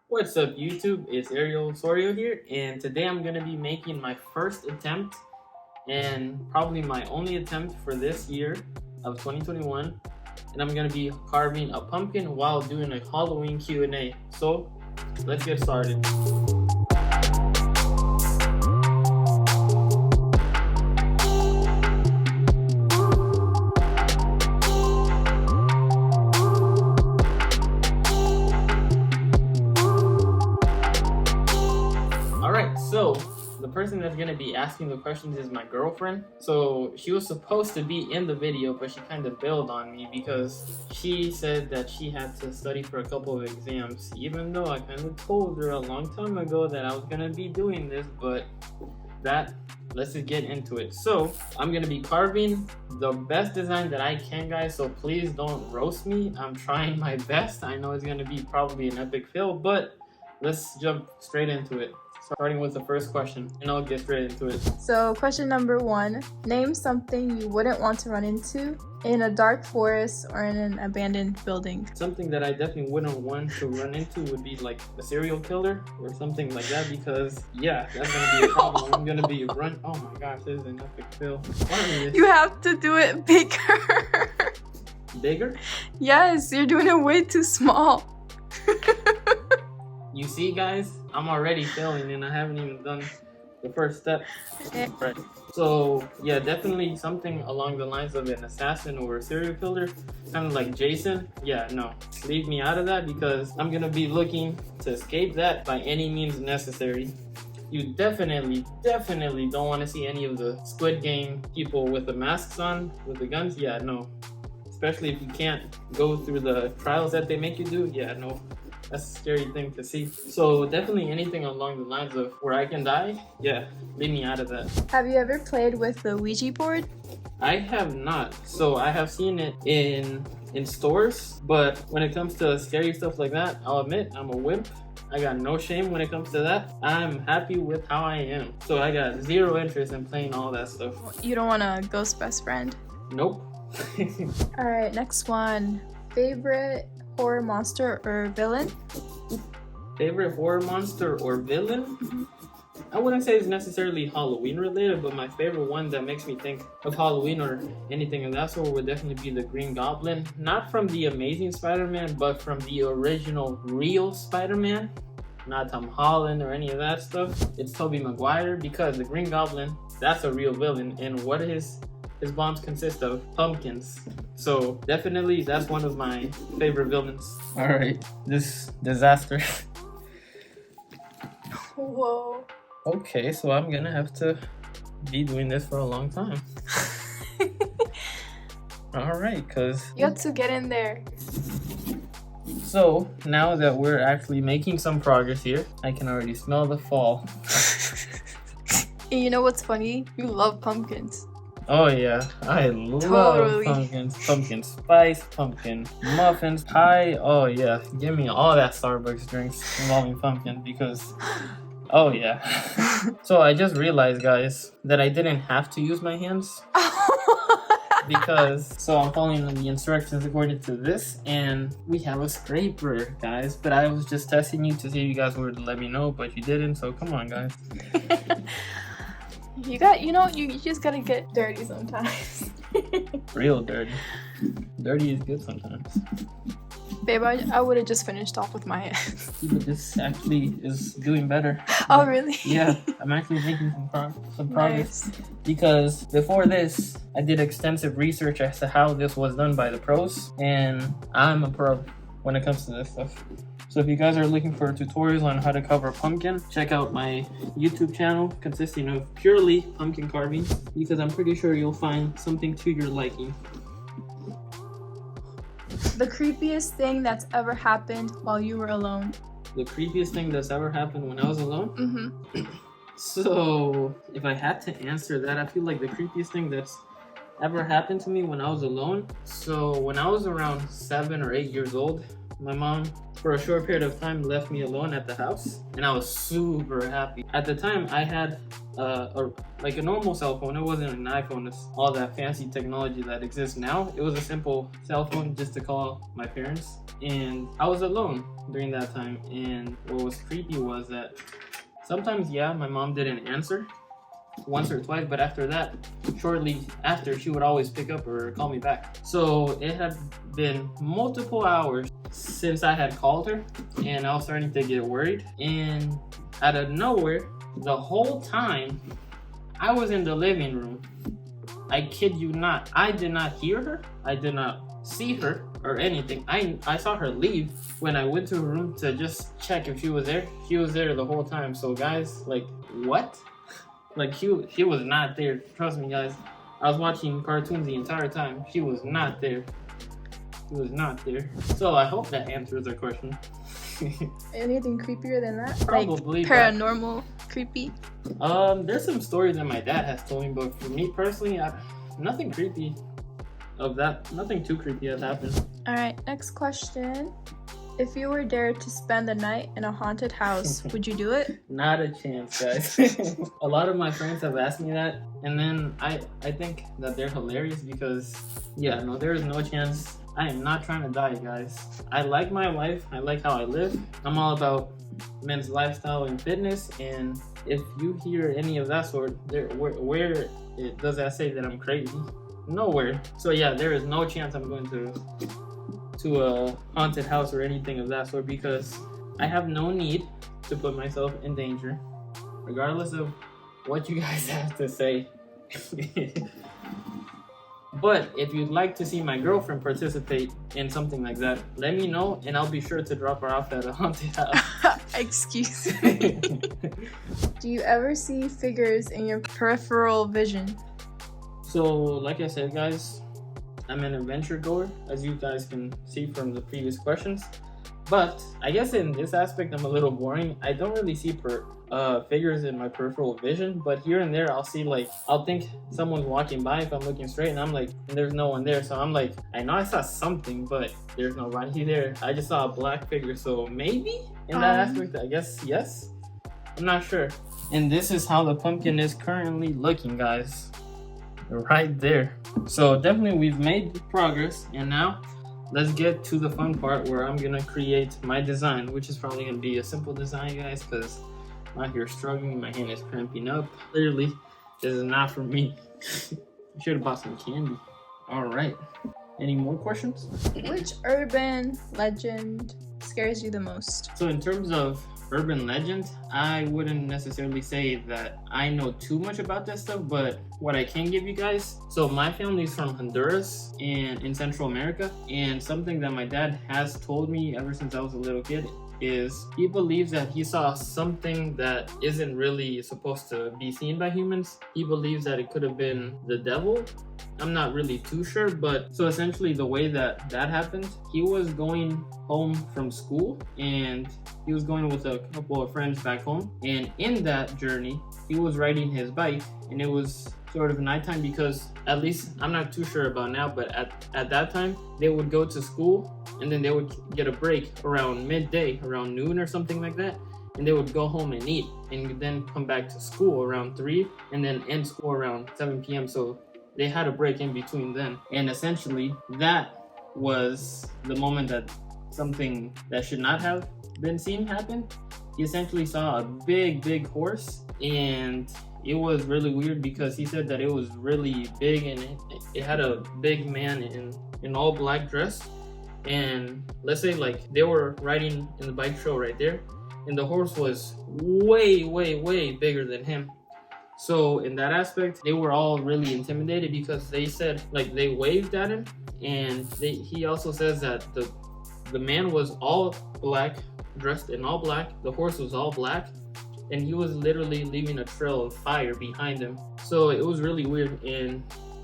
What's up YouTube, it's Ariel Sorio here, and today I'm going to be making my first attempt and probably my only attempt for this year of 2021, and I'm going to be carving a pumpkin while doing a Halloween Q&A. So let's get started. So the person that's going to be asking the questions is my girlfriend. So she was supposed to be in the video, but she kind of bailed on me because she said that she had to study for a couple of exams, even though I kind of told her a long time ago that I was going to be doing this. But let's just get into it. So I'm going to be carving the best design that I can, guys, so please don't roast me. I'm trying my best. I know it's going to be probably an epic fail, but let's jump straight into it. Starting with the first question, and I'll get straight into it. So question number 1, name something you wouldn't want to run into in a dark forest or in an abandoned building. Something that I definitely wouldn't want to run into would be like a serial killer or something like that, because yeah, that's gonna be a problem. I'm gonna be oh my gosh, this is an epic fail. You have to do it bigger. Bigger? Yes, you're doing it way too small. You see, guys, I'm already failing and I haven't even done the first step. Right. So yeah, definitely something along the lines of an assassin or a serial killer, kind of like Jason. Yeah, no, leave me out of that because I'm gonna be looking to escape that by any means necessary. You definitely don't want to see any of the Squid Game people with the masks on, with the guns. Yeah, no. Especially if you can't go through the trials that they make you do. Yeah, no. That's a scary thing to see. So definitely anything along the lines of where I can die, yeah, leave me out of that. Have you ever played with the Ouija board? I have not. So I have seen it in stores, but when it comes to scary stuff like that, I'll admit I'm a wimp. I got no shame when it comes to that. I'm happy with how I am. So I got zero interest in playing all that stuff. You don't want a ghost best friend? Nope. Alright, next one. Favorite horror monster or villain? Favorite horror monster or villain? I wouldn't say it's necessarily Halloween related, but my favorite one that makes me think of Halloween or anything of that sort would definitely be the Green Goblin. Not from the Amazing Spider-Man, but from the original real Spider-Man. Not Tom Holland or any of that stuff. It's Tobey Maguire, because the Green Goblin, that's a real villain, and what his bombs consist of? Pumpkins. So definitely that's one of my favorite villains. Alright, this disaster. Whoa. Okay, so I'm gonna have to be doing this for a long time. Alright, cause you have to get in there. So now that we're actually making some progress here, I can already smell the fall. And you know what's funny? You love pumpkins. Oh yeah, I love pumpkins. Pumpkin spice, pumpkin muffins, pie. Oh yeah, give me all that Starbucks drinks involving pumpkin because, oh yeah. So I just realized, guys, that I didn't have to use my hands. So I'm following the instructions according to this, and we have a scraper, guys. But I was just testing you to see if you guys were to let me know, but you didn't, so come on, guys. You just gotta get dirty sometimes. Real dirty. Dirty is good sometimes. Babe, I would have just finished off with my hands. But this actually is doing better. Oh, really? Yeah, I'm actually making some progress. Nice. Because before this, I did extensive research as to how this was done by the pros, and I'm a pro when it comes to this stuff. So if you guys are looking for tutorials on how to cover a pumpkin, check out my YouTube channel consisting of purely pumpkin carving, because I'm pretty sure you'll find something to your liking. The creepiest thing that's ever happened while you were alone. The creepiest thing that's ever happened when I was alone? Mm-hmm. So if I had to answer that, I feel like the creepiest thing that's ever happened to me when I was alone. So when I was around 7 or 8 years old, my mom, for a short period of time, left me alone at the house, and I was super happy. At the time, I had like a normal cell phone. It wasn't an iPhone. It's all that fancy technology that exists now. It was a simple cell phone just to call my parents, and I was alone during that time. And what was creepy was that sometimes, yeah, my mom didn't answer once or twice, but after that, shortly after, she would always pick up or call me back. So it had been multiple hours since I had called her, and I was starting to get worried. And out of nowhere, the whole time I was in the living room, I kid you not, I did not hear her, I did not see her or anything. I saw her leave. When I went to her room to just check if she was there, she was there the whole time. So guys, like, what? Like, she was not there. Trust me, guys. I was watching cartoons the entire time. She was not there. She was not there. So I hope that answers the question. Anything creepier than that? Probably. Like paranormal, creepy? There's some stories that my dad has told me, but for me personally, nothing creepy of that. Nothing too creepy has happened. All right, next question. If you were dared to spend the night in a haunted house, would you do it? Not a chance, guys. A lot of my friends have asked me that, and then I think that they're hilarious because, yeah, no, there is no chance. I am not trying to die, guys. I like my life. I like how I live. I'm all about men's lifestyle and fitness, and if you hear any of that sort, where does that say that I'm crazy? Nowhere. So yeah, there is no chance I'm going to a haunted house or anything of that sort, because I have no need to put myself in danger, regardless of what you guys have to say. But if you'd like to see my girlfriend participate in something like that, let me know, and I'll be sure to drop her off at a haunted house. Excuse me. Do you ever see figures in your peripheral vision? So, like I said, guys, I'm an adventure goer, as you guys can see from the previous questions. But I guess in this aspect, I'm a little boring. I don't really see figures in my peripheral vision, but here and there, I'll see, like, I'll think someone's walking by if I'm looking straight, and I'm like, there's no one there. So I'm like, I know I saw something, but there's nobody there. I just saw a black figure, so maybe in that aspect, I guess yes. I'm not sure. And this is how the pumpkin is currently looking, guys. Right there. So definitely we've made progress, and now let's get to the fun part where I'm gonna create my design, which is probably gonna be a simple design, guys, because I'm out here struggling. My hand is cramping up. Clearly, this is not for me. I should have bought some candy. All right. Any more questions? Which urban legend scares you the most? So in terms of urban legend, I wouldn't necessarily say that I know too much about that stuff, but what I can give you guys, so my family is from Honduras and in Central America, and something that my dad has told me ever since I was a little kid is he believes that he saw something that isn't really supposed to be seen by humans. He believes that it could have been the devil. I'm not really too sure, but so essentially the way that happened, he was going home from school, and he was going with a couple of friends back home, and in that journey he was riding his bike, and it was sort of nighttime, because at least I'm not too sure about now, but at that time they would go to school, and then they would get a break around midday, around noon or something like that, and they would go home and eat, and then come back to school around 3, and then end school around 7 p.m. So they had a break in between then, and essentially that was the moment that something that should not have been seen happened. He essentially saw a big horse, and it was really weird because he said that it was really big, and it had a big man in all black dress. And let's say like they were riding in the bike show right there, and the horse was way bigger than him. So in that aspect, they were all really intimidated because they said, like, they waved at him, and he also says that the man was all black, dressed in all black, the horse was all black, and he was literally leaving a trail of fire behind him. So it was really weird, and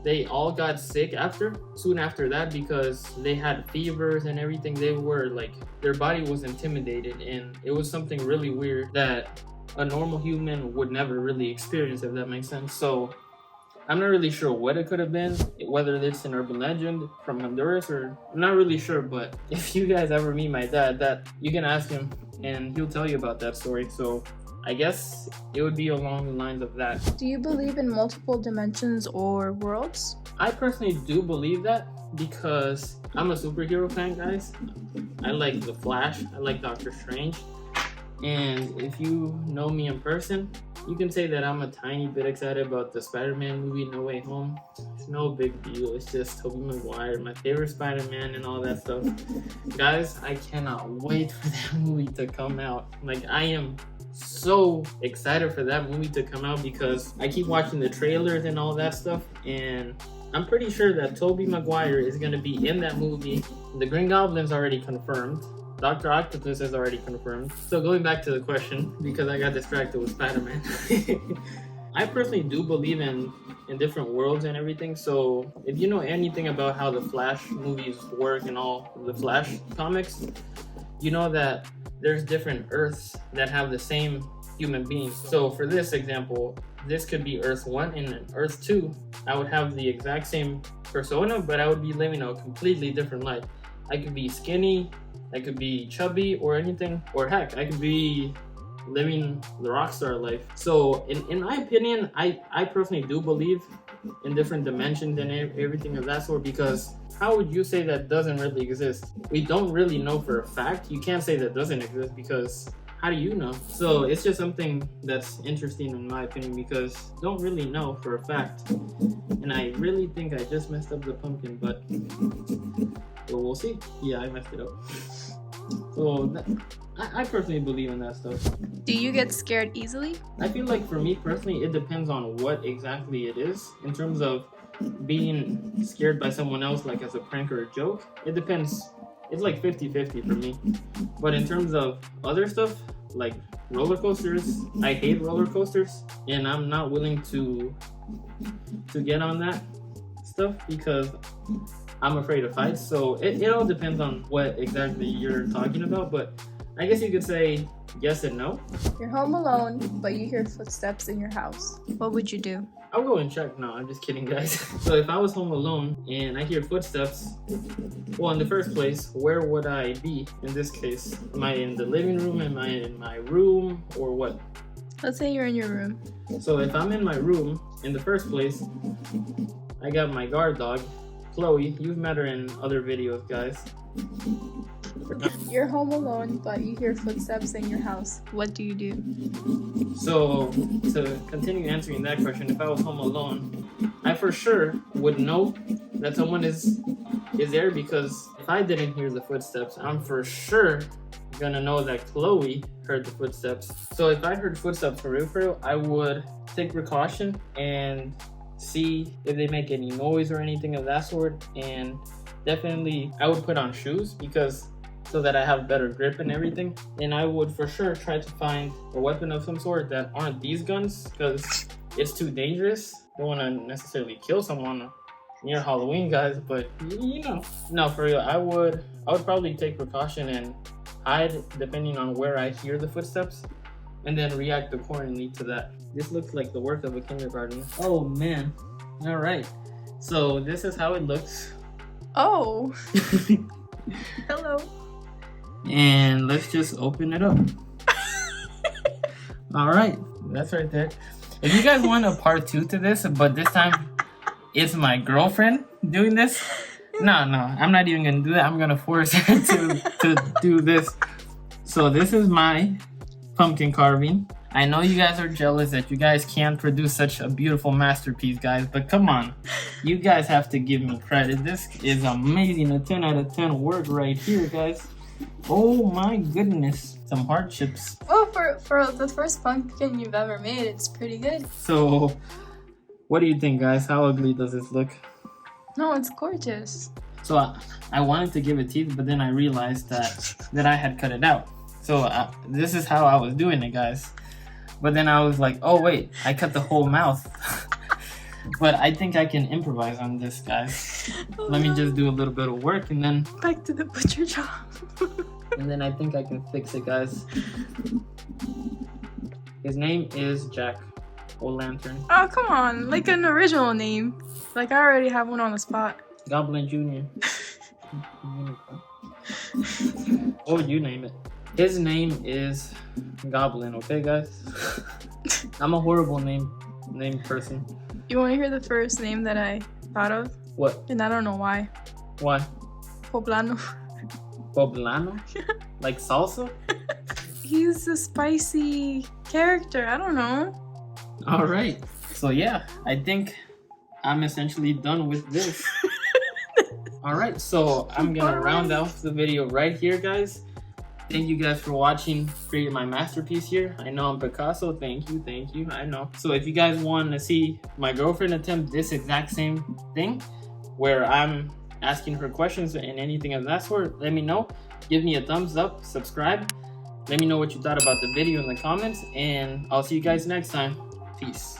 they all got sick soon after that, because they had fevers and everything. They were like, their body was intimidated, and it was something really weird that a normal human would never really experience, if that makes sense. So I'm not really sure what it could have been, whether it's an urban legend from Honduras or I'm not really sure. But if you guys ever meet my dad, that you can ask him and he'll tell you about that story. So I guess it would be along the lines of that. Do you believe in multiple dimensions or worlds? I personally do believe that because I'm a superhero fan, guys. I like The Flash, I like Doctor Strange, and if you know me in person, you can say that I'm a tiny bit excited about the Spider-Man movie No Way Home. It's no big deal, it's just Tobey Maguire, my favorite Spider-Man and all that stuff. Guys, I cannot wait for that movie to come out. Like, I am so excited for that movie to come out because I keep watching the trailers and all that stuff, and I'm pretty sure that Tobey Maguire is going to be in that movie. The Green Goblin's already confirmed. Dr. Octopus is already confirmed. So going back to the question, because I got distracted with Spider-Man. I personally do believe in different worlds and everything. So if you know anything about how the Flash movies work and all the Flash comics, you know that there's different Earths that have the same human beings. So for this example, this could be Earth 1, and in Earth 2, I would have the exact same persona, but I would be living a completely different life. I could be skinny, I could be chubby, or anything, or heck, I could be living the rock star life. So in my opinion, I personally do believe in different dimensions and everything of that sort, because how would you say that doesn't really exist? We don't really know for a fact. You can't say that doesn't exist because how do you know? So it's just something that's interesting in my opinion because don't really know for a fact. And I really think I just messed up the pumpkin, but well, we'll see. Yeah, I messed it up. So I personally believe in that stuff. Do you get scared easily? I feel like for me personally, it depends on what exactly it is. In terms of being scared by someone else, like as a prank or a joke, it depends. It's like 50-50 for me. But in terms of other stuff, like roller coasters, I hate roller coasters, and I'm not willing to get on that stuff because I'm afraid of heights. So it all depends on what exactly you're talking about, but I guess you could say yes and no. You're home alone, but you hear footsteps in your house. What would you do? I'll go and check. No, I'm just kidding, guys. So if I was home alone and I hear footsteps, well, in the first place, where would I be in this case? Am I in the living room? Am I in my room? Or what? Let's say you're in your room. So if I'm in my room, in the first place, I got my guard dog, Chloe. You've met her in other videos, guys. You're home alone, but you hear footsteps in your house. What do you do? So, to continue answering that question, if I was home alone, I for sure would know that someone is there, because if I didn't hear the footsteps, I'm for sure gonna know that Chloe heard the footsteps. So if I heard footsteps for real, I would take precaution and see if they make any noise or anything of that sort, and definitely I would put on shoes because so that I have better grip and everything. And I would for sure try to find a weapon of some sort that aren't these guns because it's too dangerous. Don't want to necessarily kill someone near Halloween, guys, but you know. No, for real, I would probably take precaution and hide depending on where I hear the footsteps, and then react accordingly to that. This looks like the work of a kindergarten. Oh man. All right. So this is how it looks. Oh. Hello. And let's just open it up. All right, that's right there. If you guys want a part 2 to this, but this time it's my girlfriend doing this. No, I'm not even gonna do that. I'm gonna force her to do this. So this is my pumpkin carving. I know you guys are jealous that you guys can't produce such a beautiful masterpiece, guys, but come on. You guys have to give me credit. This is amazing. A 10 out of 10 work right here, guys. Oh my goodness. Some hardships. Well, for the first pumpkin you've ever made, it's pretty good. So, what do you think, guys? How ugly does this look? No, it's gorgeous. So I wanted to give it teeth, but then I realized that I had cut it out. So this is how I was doing it, guys. But then I was like, oh wait, I cut the whole mouth. But I think I can improvise on this, guys. Let me just do a little bit of work and then... Back to the butcher job. And then I think I can fix it, guys. His name is Jack. Old lantern. Oh, come on. Like an original name. Like, I already have one on the spot. Goblin Jr. What would you name it? His name is Goblin, okay, guys? I'm a horrible name person. You want to hear the first name that I thought of? What? And I don't know why. Why? Poblano. Poblano? Like salsa? He's a spicy character. I don't know. All right. So yeah, I think I'm essentially done with this. All right, so I'm gonna round off the video right here, guys. Thank you guys for watching, creating my masterpiece here. I know I'm Picasso, thank you, I know. So if you guys want to see my girlfriend attempt this exact same thing, where I'm asking her questions and anything of that sort, let me know. Give me a thumbs up, subscribe. Let me know what you thought about the video in the comments, and I'll see you guys next time. Peace.